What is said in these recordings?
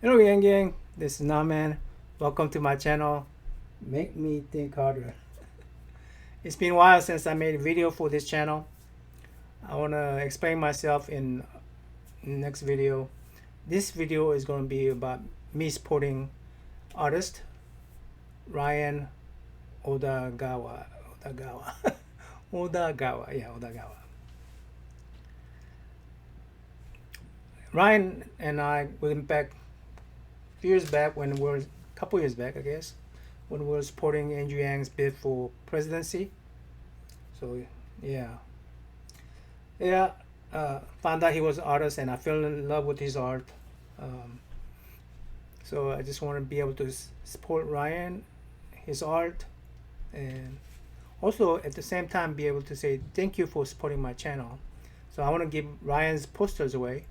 Hello, Yang Yang. This is Naman. Welcome to my channel. Make me think harder. It's been a while since I made a video for this channel. I want to explain myself in next video. This video is going to be about me supporting artist Ryan Odagawa. Odagawa. Odagawa. Yeah, Odagawa. Ryan and I went back a few years back when we were a couple years back, I guess, when we were supporting Andrew Yang's bid for presidency. So yeah, yeah. Found out he was an artist, and I fell in love with his art. Um, so I just want to be able to support Ryan, his art, and also at the same time be able to say thank you for supporting my channel. So I want to give Ryan's posters away.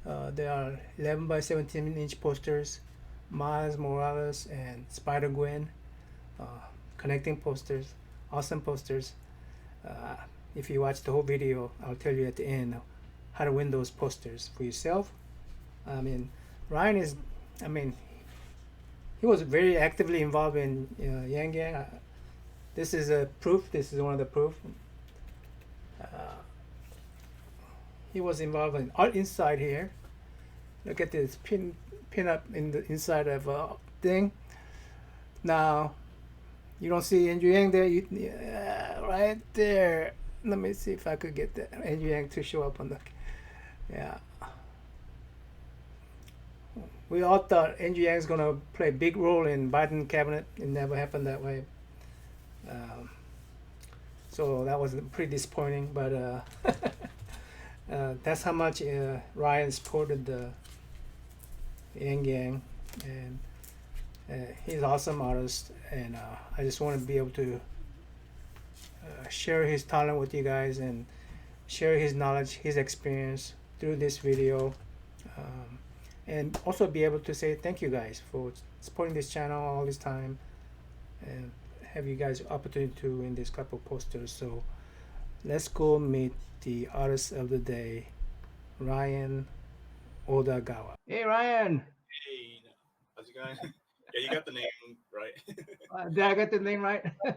There are 11 by 17-inch posters, Miles Morales and Spider Gwen, uh, connecting posters, awesome posters. Uh, if you watch the whole video, I'll tell you at the end how to win those posters for yourself. I mean, Ryan is, I mean, he was very actively involved in Yang Yang. This is a proof. This is one of the proof. Uh, he was involved in art inside here. Look at this pin up in the inside of a thing. Now, you don't see Andrew Yang there. Yeah, right there. Let me see if I could get that Andrew Yang to show up on the. Yeah. We all thought Andrew Yang's gonna play a big role in Biden cabinet. It never happened that way. Um, so that was pretty disappointing. But that's how much Ryan supported the Yang Yang, and he's an awesome artist. And I just want to be able to share his talent with you guys and share his knowledge, his experience through this video. Um, and also be able to say thank you guys for supporting this channel all this time and have you guys opportunity to win this couple posters. So let's go meet the artist of the day, Ryan Odagawa. Hey Ryan. Hey, how's it going? Yeah, you got the name right. Did I get the name right? Yeah,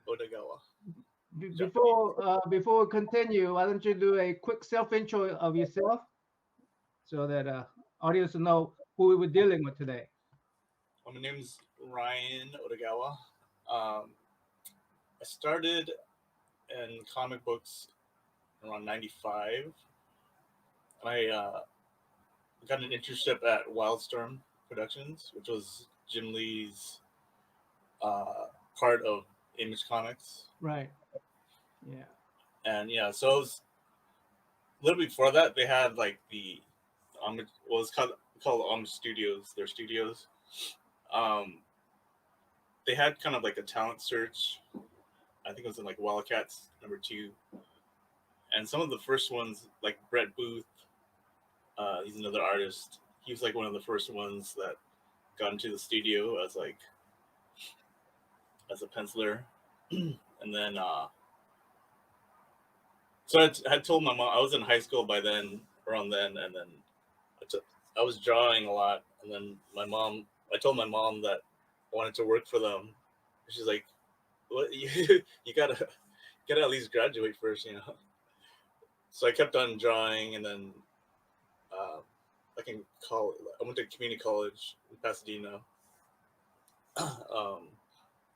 Odagawa. Japanese. Before we continue, why don't you do a quick self intro of yourself so that audience will know who we were dealing with today. Well, my name's Ryan Odagawa. I started in comic books around '95. I got an internship at Wildstorm Productions, which was Jim Lee's uh, part of Image Comics. Right. Yeah. And yeah, so it was a little before that. They had like the what was called Homage Studios. Their studios. Um, they had kind of like a talent search. I think it was in like Wildcats #2, and some of the first ones, like Brett Booth. He's another artist. He was like one of the first ones that got into the studio as a penciler, and then so I had told my mom I was in high school by then, around then, and then I, t- I was drawing a lot, and then I told my mom that I wanted to work for them. She's like, "What you gotta at least graduate first, you know." So I kept on drawing, and then uh, like in college, I went to community college in Pasadena, um,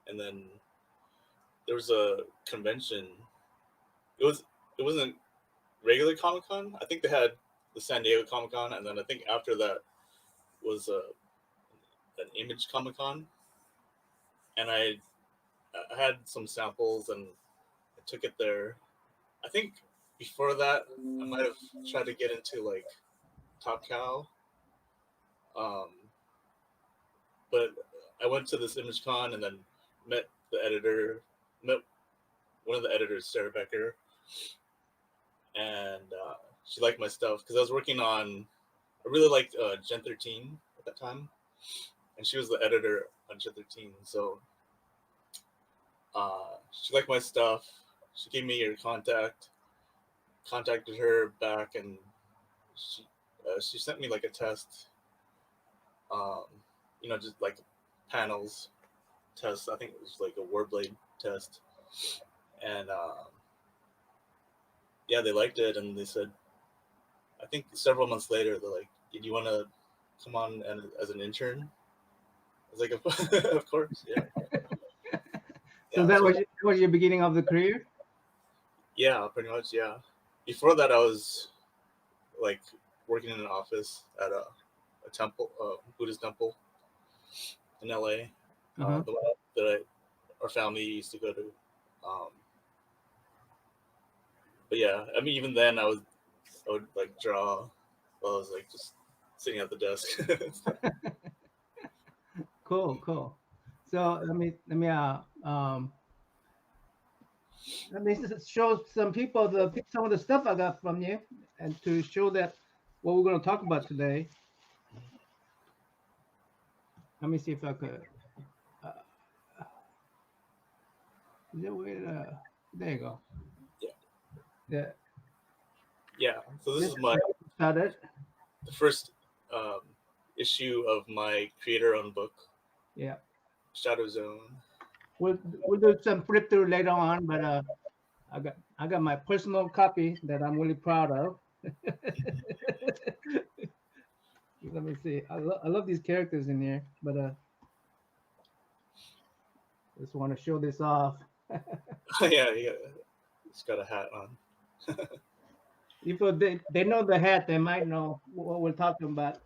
and then there was a convention. It was it wasn't regular Comic Con. I think they had the San Diego Comic Con, and then I think after that was an Image Comic Con, and I had some samples and I took it there. I think before that I might have tried to get into like Top Cow, um, but I went to this Image Con and then met the editor, met one of the editors, Sarah Becker, and she liked my stuff because I was working on. I really liked Gen 13 at that time, and she was the editor on Gen 13. So she liked my stuff. She gave me her contact. Contacted her back, and she sent me like a test. um, just like panels test. I think it was like a wordblade test, and yeah, they liked it, and they said, I think several months later, they're like, "Did you want to come on and as an intern?" I was like, "Of course, yeah, So yeah." So that was your beginning of the career? yeah, pretty much, yeah. Before that, I was like working in an office at a temple, Buddhist temple in LA, Uh-huh. the one that our family used to go to. Um, but yeah, I mean, even then, I would like draw while I was like just sitting at the desk. Cool, cool. So let me show some people some of the stuff I got from you, and to show that what we're going to talk about today. Let me see if I could. Uh, is there a way to, there you go. Yeah. Yeah. Yeah. So this This is is my where we started. the first issue of my creator-owned book, Yeah. Shadow Zone. We'll do some flip through later on, but I got my personal copy that I'm really proud of. Let me see. I love these characters in here, but just want to show this off. Yeah, yeah. It's got a hat on. If they know the hat, they might know what we're talking about.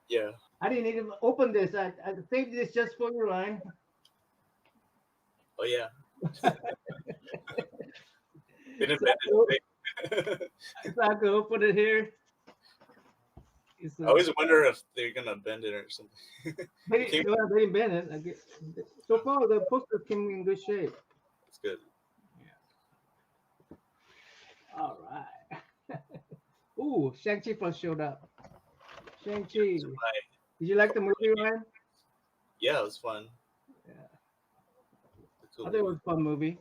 Yeah. I didn't even open this. I saved this just for you, Ryan. Oh yeah. They didn't So bend it. I could open it here. It's I always wonder if they're gonna bend it or something. they, It came. well, they didn't bend it. So far, the poster came in good shape. It's good. Yeah. All right. Ooh, Shang-Chi first showed up. Shang-Chi. So Did you like the movie, Ryan? yeah, it was fun. Yeah. It's a cool I think it movie. was a fun movie.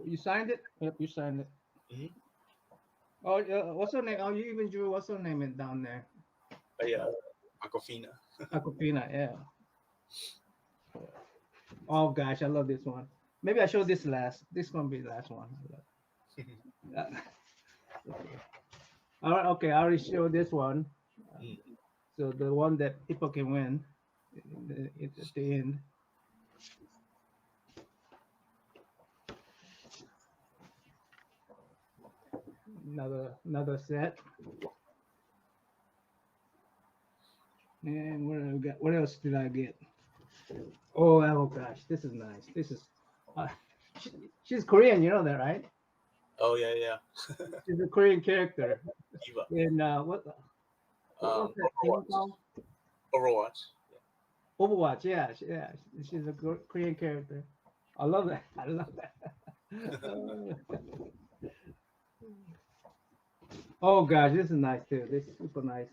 You signed it? Yep, you signed it. Mm-hmm. Oh, what's her name? Oh, you even drew what's her name down there? Yeah, Aquafina. Aquafina, yeah. Oh gosh, I love this one. Maybe I show this last. This is gonna be the last one. Uh, all right, okay, I already showed this one. So the one that people can win at the end. Another set. And what do we got? What else did I get? Oh gosh, this is nice. This is uh, she, she's Korean, you know that, right? Oh yeah, yeah. She's a Korean character. Eva. And what was that game Overwatch. called? Overwatch. Overwatch. Yeah, she's a Korean character. I love that. I love that. Oh gosh, this is nice too. This is super nice.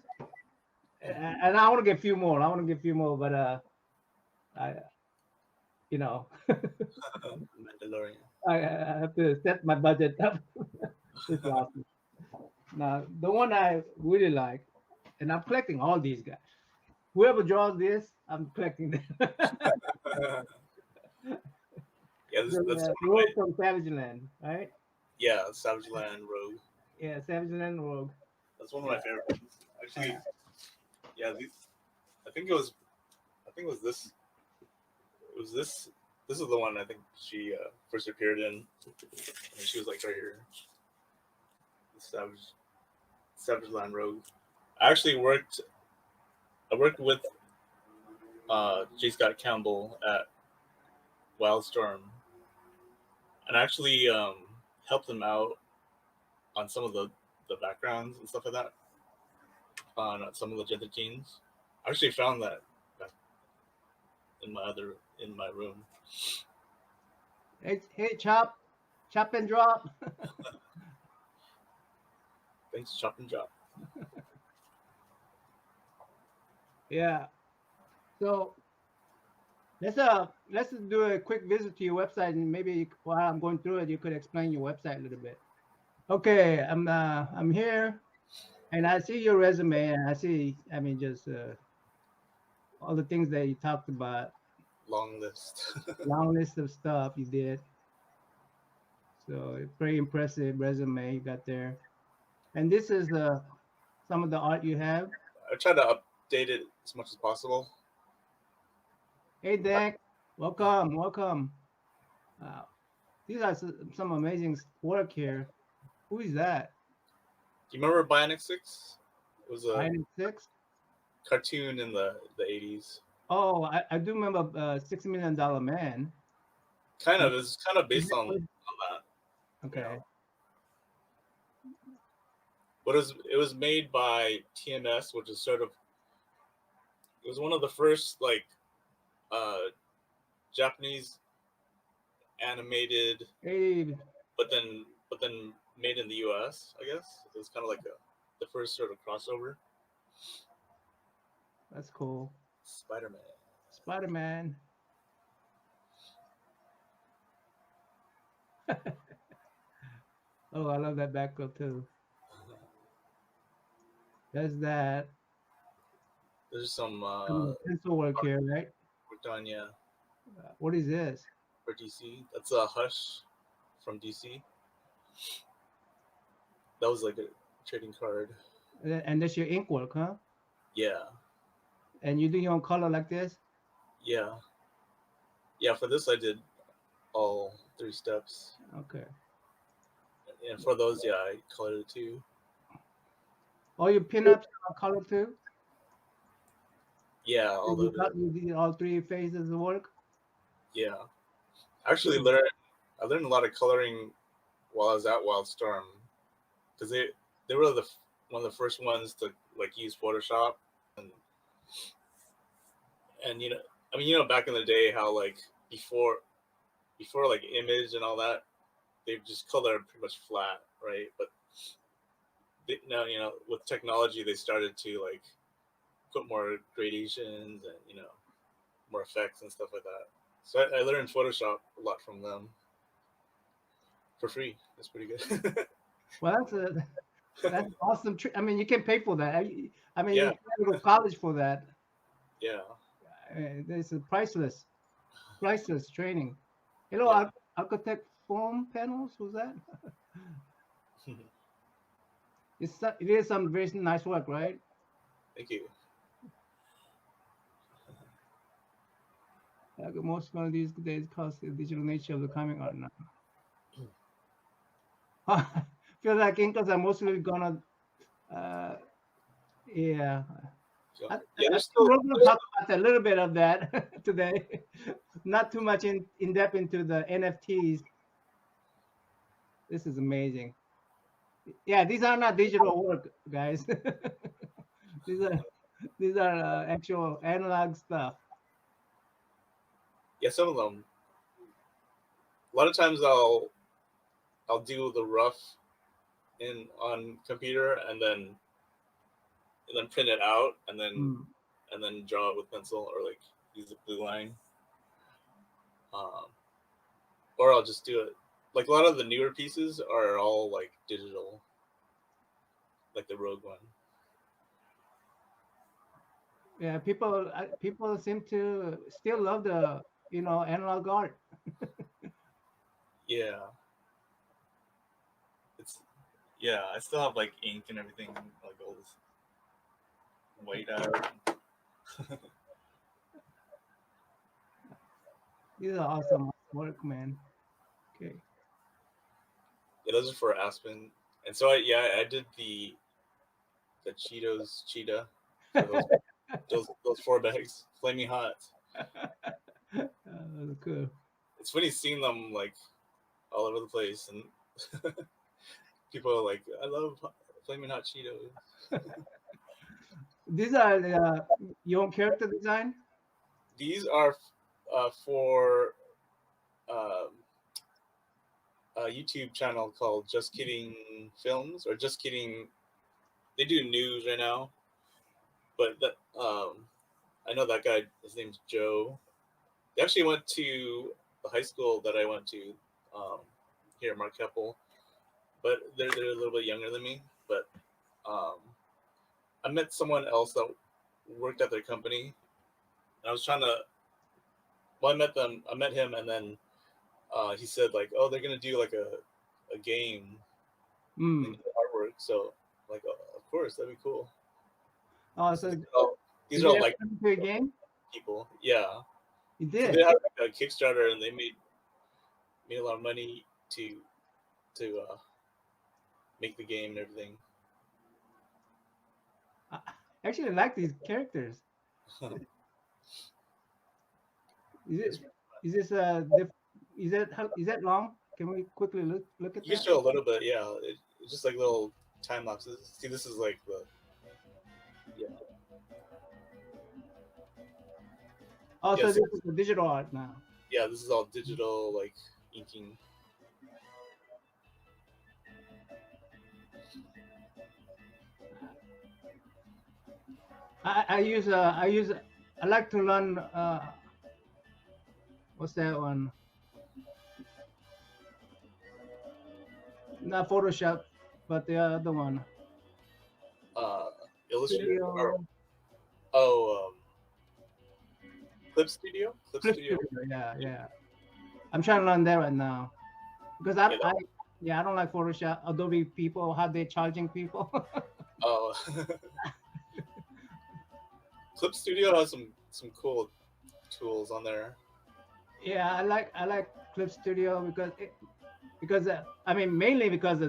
And I want to get a few more. But I, you know, Mandalorian. I have to set my budget up. It's awesome. Now, the one I really like, and I'm collecting all these guys. Whoever draws this, I'm collecting them. Yeah, that's one of my, Rogue from Savage Land, right? yeah, Savage Land Rogue. Yeah, Savage Land Rogue. That's one of my favorite ones. Actually, yeah, I think it was this. It was this. This is the one I think she first appeared in. I mean, she was like right here. The Savage Land Rogue. I actually worked. I worked with J. Scott Campbell at Wildstorm, and I actually helped them out on some of the backgrounds and stuff like that on some of the Magenta Teens. I actually found that in my room. Hey, chop and drop. Thanks, Chop and Drop. Yeah. So let's do a quick visit to your website, and maybe while I'm going through it, you could explain your website a little bit. Okay, I'm here, and I see your resume, and I see, I mean, just all the things that you talked about. Long list. Long list of stuff you did. So pretty impressive resume you got there. And this is some of the art you have. I try to update it as much as possible. Hey, Dak, welcome, welcome. Wow, these are some amazing work here. Who is that? Do you remember Bionic Six? It was a Iron Six. cartoon in the 80s. Oh, I do remember $6 Million Man. Kind You- of. It's kind of based on that. You Okay. know, but it was made by TMS, which is sort of it was one of the first like uh, Japanese animated, Hey, but then made in the U.S. I guess it was kind of like the first sort of crossover. that's cool. Spider Man. Spider Man. Oh, I love that background too. There's that. There's some Some pencil work here, right? work done, yeah, What is this? for DC. That's a Hush from DC. That was like a trading card. And that's your ink work, huh? Yeah, And you do your own color like this? yeah, yeah. For this, I did all three steps, Okay. and for those, yeah, I colored it too. All your pinups are color too? Yeah, all the You did all three phases of work? yeah. I actually learned a lot of coloring while I was at Wildstorm because they were one of the first ones to like use Photoshop and you know I mean back in the day how like before like image and all that they just color pretty much flat, right? But now with technology they started to like put more gradations and more effects and stuff like that. So I learned Photoshop a lot from them for free. That's pretty good. Well, that's awesome. I mean, you can pay for that. I mean, you Yeah, can go to college for that. yeah, It's a priceless training. Hello, yeah. architect foam panels. Who's that? It is some very nice work, right? Thank you. Like most of these days, cause the digital nature of the comic art now. Feel like inkers are mostly gonna, uh, yeah. So, I, yeah, I there's think still we're going to talk about a little bit of that today. Not too much in depth into the NFTs. This is amazing. Yeah, these are not digital work, guys. these are these are actual analog stuff. yeah some of them. A lot of times I'll do the rough in on computer and then print it out Mm. and then draw it with pencil or like use the blue line. Um, or I'll just do it. Like a lot of the newer pieces are all like digital, like the Rogue one. Yeah, people seem to still love the analog art. Yeah, it's yeah. I still have like ink and everything, like all this white out. These are awesome work, man. Okay. Yeah, those are for Aspen. And so I did the Cheetos cheetah for those 4 bags, flaming hot. Cool. It's funny seeing them like all over the place, and people are like, "I love flaming hot Cheetos." These are your own character design. These are for um, a YouTube channel called Just Kidding Films or Just Kidding. They do news right now, but I know that guy. His name's Joe. They actually went to the high school that I went to um, here at Mark Keppel, but they're a little bit younger than me. But um, I met someone else that worked at their company, And I was trying to. Well, I met him, and then he said like, "Oh, they're gonna do like a game and Mm. get artwork." So like, oh, of course, that'd be cool. Oh, So so these did are you all ever like come to a game? people. Yeah. You So they did. had like a Kickstarter, and they made a lot of money to make the game and everything. I actually like these characters. Is It's, it is this is that is that long? Can we quickly look at you can that? show a little bit, yeah. It's just like little time lapses. See, this is like the yeah Oh, yeah so see, this is the digital art now. yeah. This is all digital like inking. I like to learn what's that one? Not Photoshop, but the other one. Uh, Illustrator or Studio, Clip Studio, Clip Clip Studio. Studio. Yeah, yeah. I'm trying to learn that right now because Yeah, I don't like Photoshop. Adobe people, how they charging people. oh, Clip Studio has some cool tools on there. Yeah, I like Clip Studio because I mean mainly because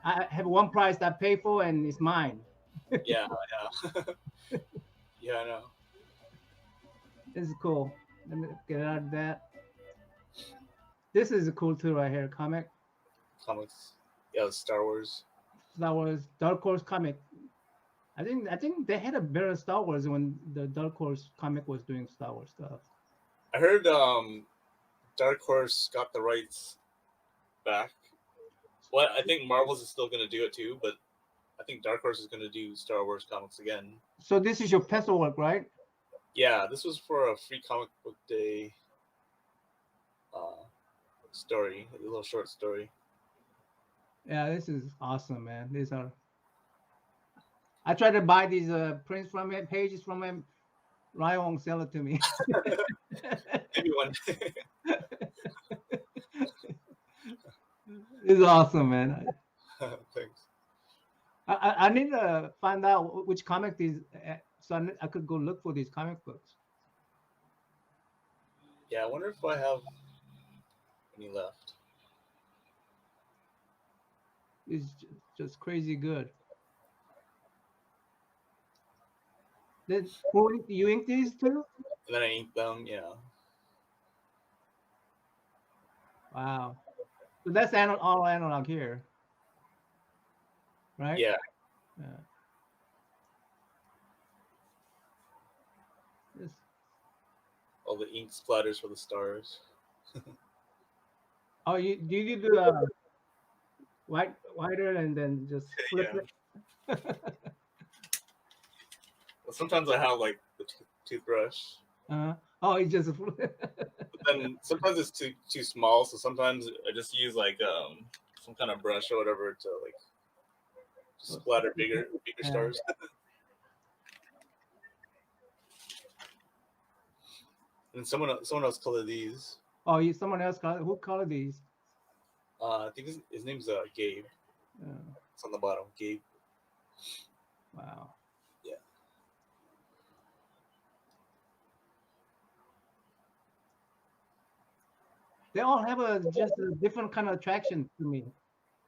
I have one price that I pay for and it's mine. Yeah, yeah, yeah. I know. This is cool. Let me get out of that. This is a cool too right here. Comic Comics. Yeah, Star Wars. Star Wars Dark Horse comic. I think they had a better Star Wars when the Dark Horse comic was doing Star Wars stuff. I heard Dark Horse got the rights back. Well, I think Marvel's is still going to do it too, but I think Dark Horse is going to do Star Wars comics again. So this is your pencil work, right? Yeah, this was for a free comic book day story, a little short story. Yeah, this is awesome, man. These are. I tried to buy these prints from him, pages from him. Ryan won't sell it to me. Maybe one day. This is awesome, man. Thanks. I need to find out which comic these, so I could go look for these comic books. Yeah, I wonder if I have any left. It's just crazy good. Then you ink these too? And then I ink them. Yeah. Wow. So that's all analog here, right? Yeah. Yeah. This, All the ink splatters for the stars. oh, you do whiter and then just flip Yeah. it. Well, sometimes I have like the toothbrush. Oh, you just But then sometimes it's too small, so sometimes I just use like some kind of brush or whatever to like just splatter bigger Yeah. stars. And someone else colored these. Oh, someone else who colored these? I think his name's Gabe. It's on the bottom, Gabe. Wow. Yeah. They all have just a different kind of attraction to me.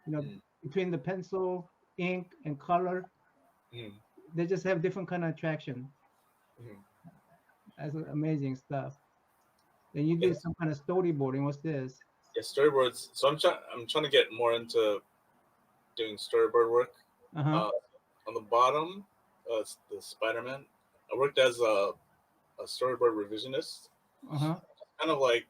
You know, between the pencil, ink, and color, they just have different kind of attraction. That's amazing stuff. Then you do some kind of storyboarding. What's this? Yeah, storyboards. So I'm trying to get more into doing storyboard work. On the bottom, it's the Spider-Man. I worked as a storyboard revisionist. Kind of like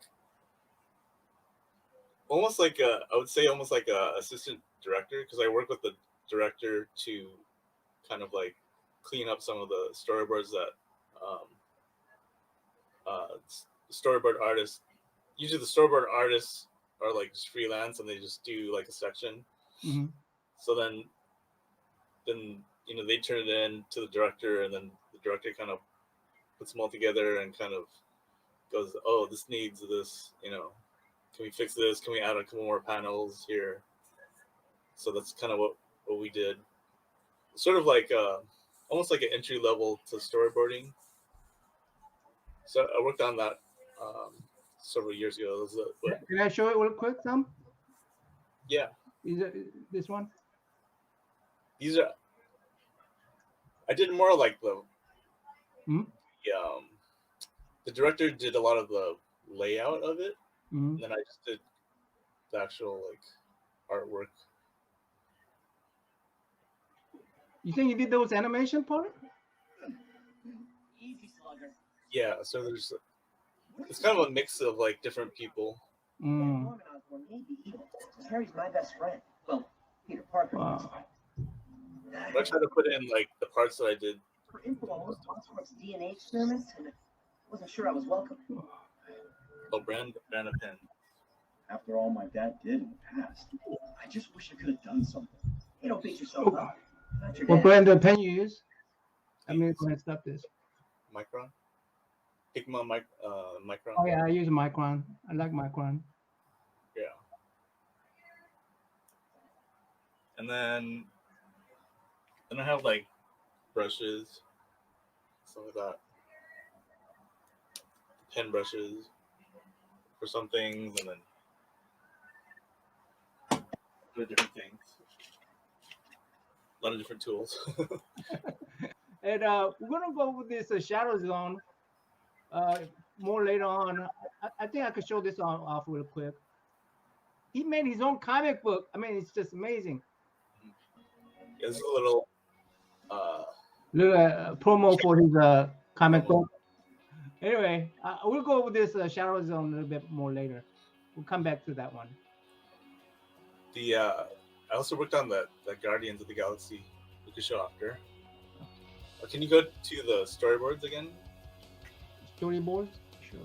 almost like I would say almost like a assistant director, because I work with the director to kind of like clean up some of the storyboards that storyboard artists. Usually, the storyboard artists are like just freelance and they just do like a section. So then you know they turn it in to the director, and then the director kind of puts them all together and kind of goes, oh, this needs this, can we fix this? Can we add a couple more panels here? So that's kind of what we did. Sort of like almost like an entry level to storyboarding. So I worked on that several years ago. Can I show it real quick, Sam? Yeah. Is it this one? These are. I did more like the. The director did a lot of the layout of it, and then I just did the actual like artwork. You think you did those animation part? Easy slugger. Yeah, so it's kind of a mix of like different people. Norman Osborn may be evil. Harry's my best friend. Well, Peter Parker. Wow. I tried to put in like the parts that I did. For info on Osborn's DNA experiments, and I wasn't sure I was welcome. Oh, brand a pen. After all my dad did in the past, I just wish I could have done something. You don't beat yourself up. Not your What dad. brand of pen you use? I mean, go ahead, stop this. Micron. Pigma Micron. Oh yeah, I use Micron. I like Micron. Yeah. And then I have like brushes, stuff like that. Pen brushes for some things, and then different things. A lot of different tools. And we're gonna go with this Shadow Zone more later on. I think I could show this off real quick. He made his own comic book. I mean, it's just amazing. It's a little promo for his comic book. Anyway, we'll go over this Shadow Zone a little bit more later. We'll come back to that one. I also worked on the Guardians of the Galaxy. We could show after. Can you go to the storyboards again? Storyboards? Sure.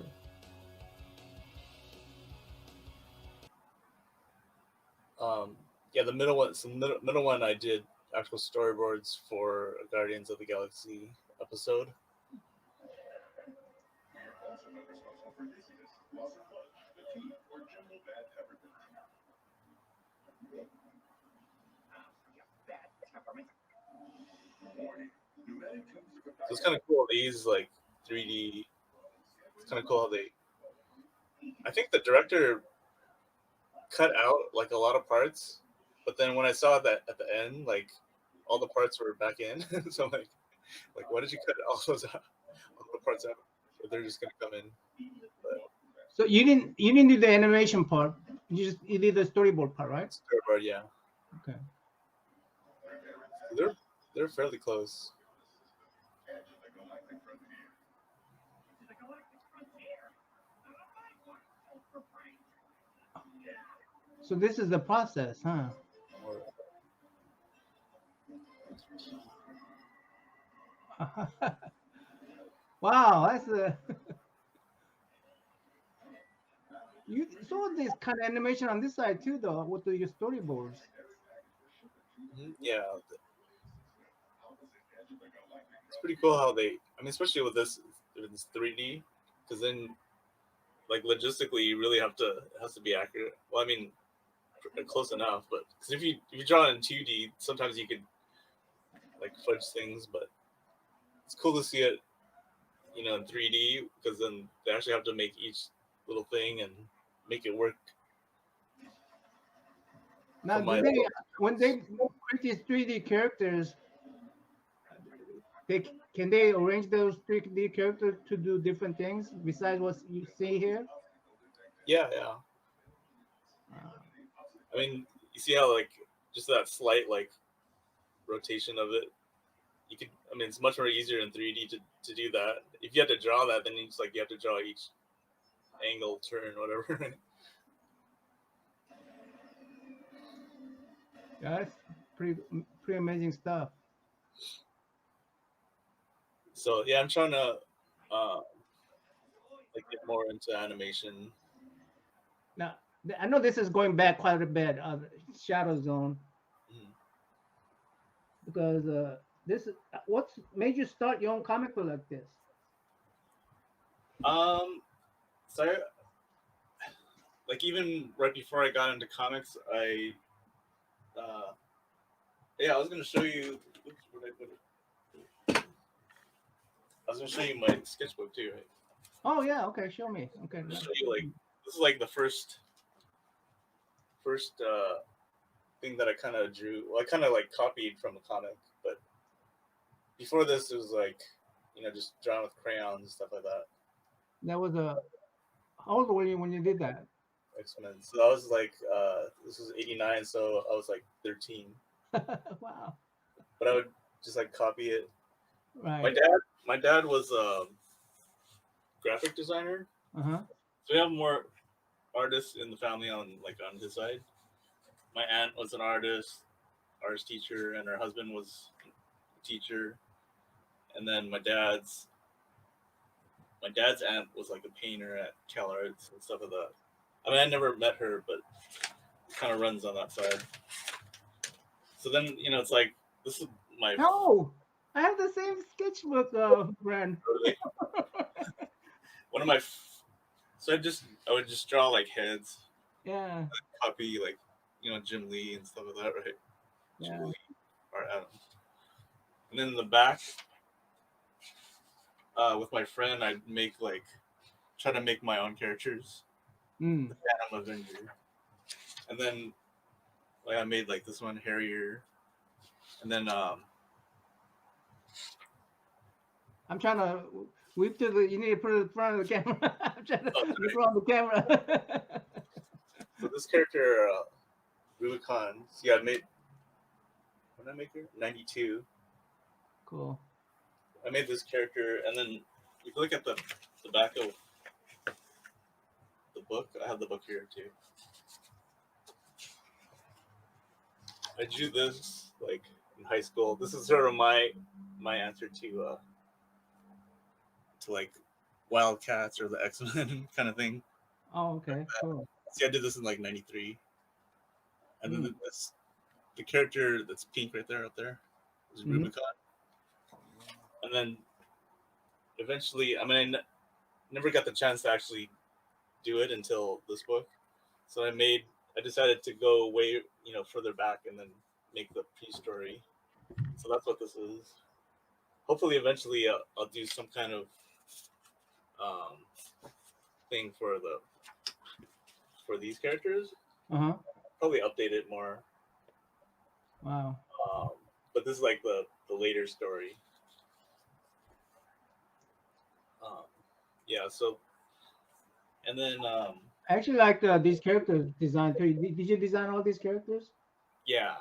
Yeah, the middle one. So the middle one, I did actual storyboards for a Guardians of the Galaxy episode. So it's kind of cool. They use like 3D. It's kind of cool how they. I think the director cut out like a lot of parts, but then when I saw that at the end, like all the parts were back in. So I'm like, why did you cut all those out? All the parts out? Or they're just gonna come in. But, so you didn't do the animation part. You did the storyboard part, right? Storyboard, yeah. Okay. They're fairly close. So this is the process, huh? Wow, that's a you saw this kind of animation on this side too, though, with your storyboards. Yeah, it's pretty cool how they. I mean, especially with this 3D, because then, like logistically, you really have to. It has to be accurate. Well, I mean, close enough, but because if you draw in 2D, sometimes you could like fudge things, but it's cool to see it, in 3D, because then they actually have to make each little thing and make it work. Now, when they print these 3D characters, can they arrange those 3D characters to do different things besides what you see here? Yeah. I mean, you see how like just that slight like rotation of it. You could. I mean, it's much more easier in 3D to do that. If you have to draw that, then it's like you have to draw each angle, turn, whatever. Yeah, that's pretty amazing stuff. So yeah, I'm trying to like get more into animation. Now, I know this is going back quite a bit, Shadow Zone, because this is what made you start your own comic book like this? So like even right before I got into comics, uh, yeah, I was gonna show you. Oops, where did I put it? I was gonna show you my sketchbook too, right? Oh yeah, okay, show me. Okay. I'm gonna show you like this is like the first thing that I kind of drew. Well, I kind of like copied from a comic, but before this, it was like just drawn with crayons and stuff like that. That was a how old were you when you did that? X-Men. So I was like, this was '89, so I was like 13. Wow. But I would just like copy it. Right. My dad was a graphic designer. Uh-huh. So we have more artists in the family on his side. My aunt was an artist teacher, and her husband was a teacher. And then my dad's aunt was like a painter at Cal Arts and stuff like that. I mean, I never met her, but it kind of runs on that side. So then, it's like this is my No, I have the same sketchbook, friend. really, one of my. So I would just draw like heads, Yeah. copy like Jim Lee and stuff like that, right? Yeah. Jim Lee or Adam. And then in the back, with my friend, I'd try to make my own characters. Mm. The Phantom Avenger, and then I made like this one Harrier, and then I'm trying to whip to the. You need to put it in front of the camera. I'm trying to put on the camera. So this character, Rubicon. See, I made when I make her '92. Cool. I made this character, and then if you look at the back of the book, I have the book here too. I drew this like in high school. This is sort of my answer to like Wildcats or the X-Men kind of thing. Oh, okay. Cool. See, I did this in like '93, and then the character that's pink right there, up there, is Rubicon. And then eventually, I mean, I never got the chance to actually do it until this book. So I decided to go way further back and then make the pre-story. So that's what this is. Hopefully, eventually, I'll do some kind of thing for these characters. Uh-huh. Probably update it more. Wow. But this is like the later story. Yeah. So, and then I actually like these characters design too. Did you design all these characters? yeah.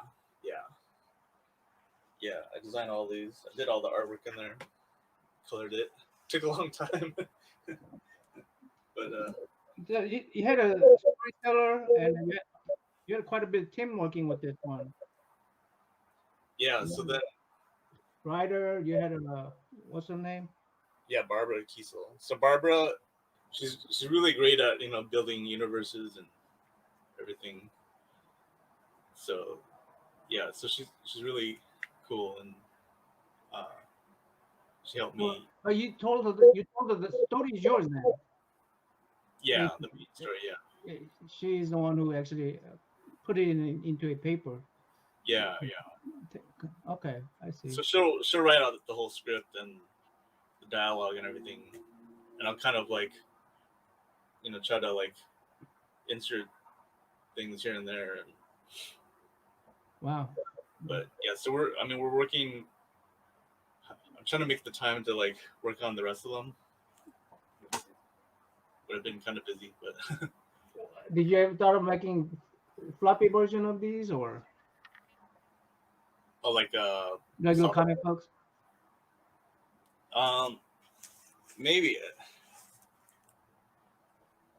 I designed all these. I did all the artwork in there. Colored it. Took a long time. But Yeah, you had a storyteller and you had quite a bit of team working with this one. yeah. So then Writer, you had a what's her name? yeah, Barbara Kiesel. So Barbara, she's really great at building universes and everything. So yeah, so she's really cool, and she helped me. Oh, you told her the story is yours now. Yeah, the main story. Yeah, She's the one who actually put it into a paper. yeah. Okay, I see. So she'll write out the whole script and the dialogue and everything, and I'll kind of like try to like insert things here and there. And, Wow. but yeah, so we're working. I'm trying to make the time to like work on the rest of them. But I've been kind of busy. But Did you ever thought of making floppy version of these or like regular comic books? Maybe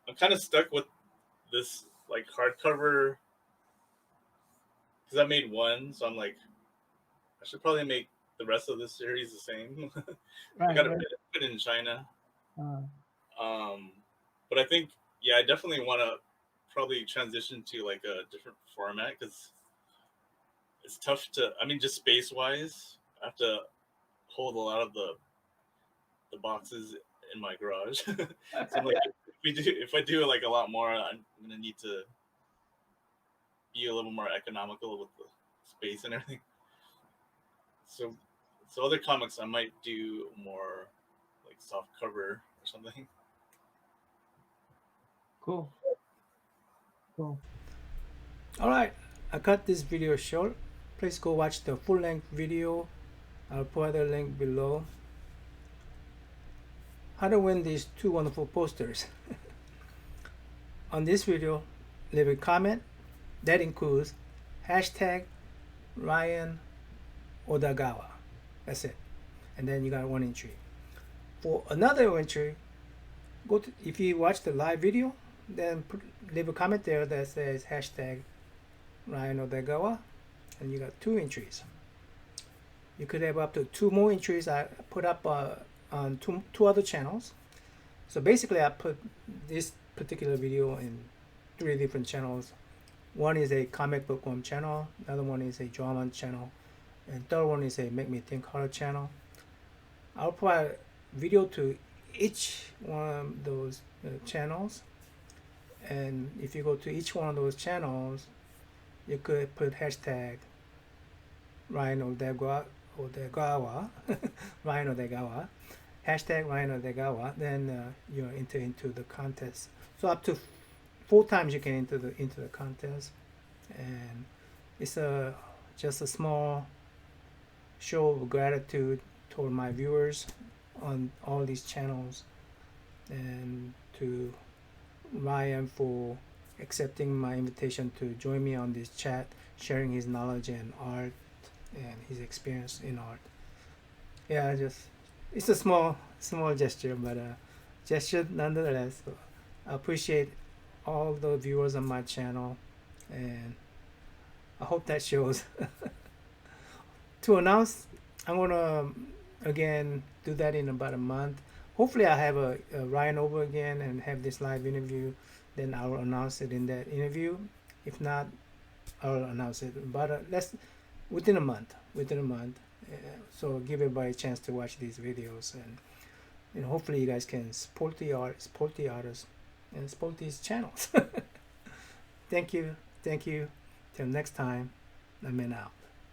I'm kind of stuck with this like hardcover because I made one, so I'm like, I should probably make the rest of this series the same. I gotta put it in China. But I think I definitely want to probably transition to like a different format because it's tough to. I mean, just space wise, I have to hold a lot of the boxes in my garage. So I'm like, if I do like a lot more, I'm gonna need to be a little more economical with the space and everything. So other comics I might do more like soft cover or something. Cool. Cool. All right, I cut this video short. Please go watch the full-length video. I'll put a link below. How to win these two wonderful posters. On this video, leave a comment that includes hashtag Ryan Odagawa. That's it. And then you got one entry. For another entry, go to, if you watch the live video, then leave a comment there that says hashtag Ryan Odagawa, and you got two entries. You could have up to two more entries I put up on two other channels. So basically I put this particular video in 3 different channels. One is a comic bookworm channel, another one is a JOAMON channel, and third one is a Make Me Think Harder channel. I'll provide video to each one of those channels, and if you go to each one of those channels, you could put hashtag Ryan Odagawa, Ryan Odagawa, hashtag Ryan Odagawa, then you're into the contest. So up to 4 times you can enter the contest, and it's just a small show of gratitude toward my viewers on all these channels, and to Ryan for accepting my invitation to join me on this chat, sharing his knowledge and art and his experience in art. Yeah, it's a small gesture, but gesture nonetheless. So I appreciate all the viewers on my channel, and I hope that shows. To announce, I'm gonna again do that in about a month. Hopefully I have a Ryan over again and have this live interview, then I'll announce it in that interview. If not, I'll announce it, but within a month. So give everybody a chance to watch these videos, and hopefully you guys can support the art, support the artists, and support these channels. Thank you. Till next time, I'm in out.